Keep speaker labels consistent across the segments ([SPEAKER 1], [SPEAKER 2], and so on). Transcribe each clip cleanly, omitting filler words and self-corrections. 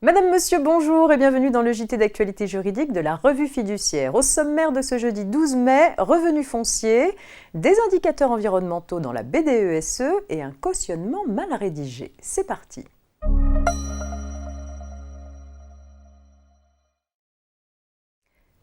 [SPEAKER 1] Madame, Monsieur, bonjour et bienvenue dans le JT d'actualité juridique de la Revue Fiduciaire. Au sommaire de ce jeudi 12 mai, revenus fonciers, des indicateurs environnementaux dans la BDESE et un cautionnement mal rédigé. C'est parti.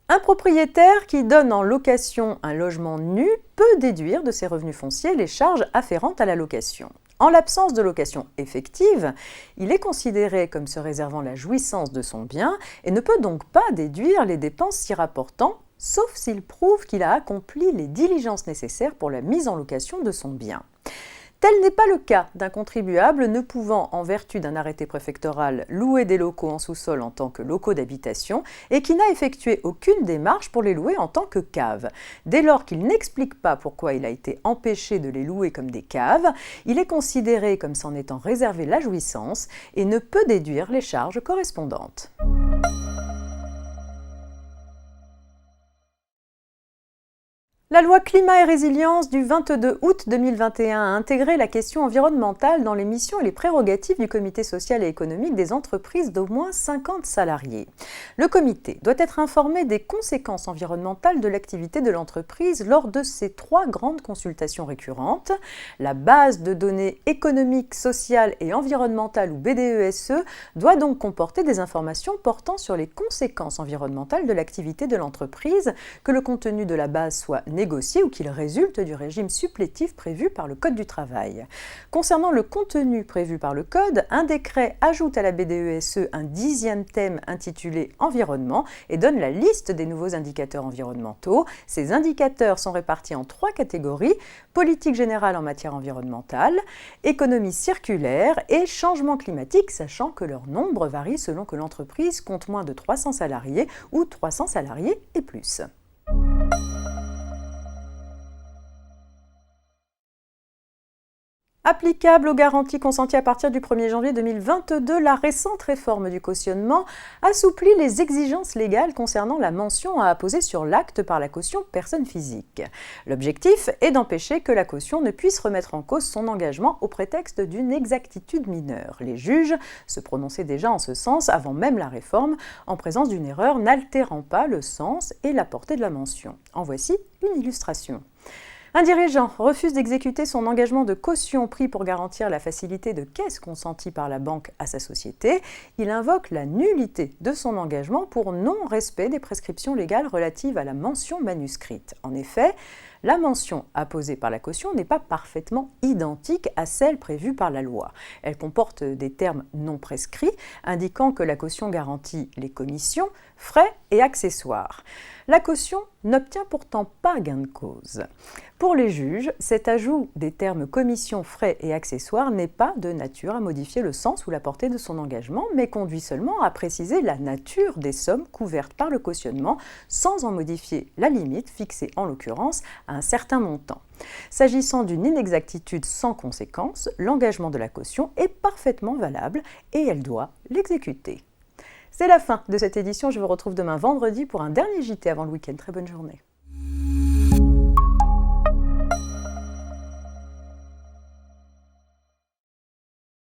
[SPEAKER 1] Un propriétaire qui donne en location un logement nu peut déduire de ses revenus fonciers les charges afférentes à la location. En l'absence de location effective, il est considéré comme se réservant la jouissance de son bien et ne peut donc pas déduire les dépenses s'y rapportant, sauf s'il prouve qu'il a accompli les diligences nécessaires pour la mise en location de son bien. Tel n'est pas le cas d'un contribuable ne pouvant, en vertu d'un arrêté préfectoral, louer des locaux en sous-sol en tant que locaux d'habitation et qui n'a effectué aucune démarche pour les louer en tant que caves. Dès lors qu'il n'explique pas pourquoi il a été empêché de les louer comme des caves, il est considéré comme s'en étant réservé la jouissance et ne peut déduire les charges correspondantes. La loi Climat et Résilience du 22 août 2021 a intégré la question environnementale dans les missions et les prérogatives du comité social et économique des entreprises d'au moins 50 salariés. Le comité doit être informé des conséquences environnementales de l'activité de l'entreprise lors de ces 3 grandes consultations récurrentes. La base de données économiques, sociales et environnementales ou BDESE doit donc comporter des informations portant sur les conséquences environnementales de l'activité de l'entreprise, que le contenu de la base soit négocié ou qu'il résulte du régime supplétif prévu par le Code du travail. Concernant le contenu prévu par le Code, un décret ajoute à la BDESE un 10e thème intitulé « Environnement » et donne la liste des nouveaux indicateurs environnementaux. Ces indicateurs sont répartis en 3 catégories: politique générale en matière environnementale, économie circulaire et changement climatique, sachant que leur nombre varie selon que l'entreprise compte moins de 300 salariés ou 300 salariés et plus. Applicable aux garanties consenties à partir du 1er janvier 2022, la récente réforme du cautionnement assouplit les exigences légales concernant la mention à apposer sur l'acte par la caution personne physique. L'objectif est d'empêcher que la caution ne puisse remettre en cause son engagement au prétexte d'une exactitude mineure. Les juges se prononçaient déjà en ce sens avant même la réforme, en présence d'une erreur n'altérant pas le sens et la portée de la mention. En voici une illustration. Un dirigeant refuse d'exécuter son engagement de caution pris pour garantir la facilité de caisse consentie par la banque à sa société. Il invoque la nullité de son engagement pour non-respect des prescriptions légales relatives à la mention manuscrite. En effet, la mention apposée par la caution n'est pas parfaitement identique à celle prévue par la loi. Elle comporte des termes non prescrits, indiquant que la caution garantit les commissions, frais et accessoires. La caution n'obtient pourtant pas gain de cause. Pour les juges, cet ajout des termes commission, frais et accessoires n'est pas de nature à modifier le sens ou la portée de son engagement, mais conduit seulement à préciser la nature des sommes couvertes par le cautionnement, sans en modifier la limite fixée en l'occurrence à un certain montant. S'agissant d'une inexactitude sans conséquence, l'engagement de la caution est parfaitement valable et elle doit l'exécuter. C'est la fin de cette édition, je vous retrouve demain vendredi pour un dernier JT avant le week-end. Très bonne journée.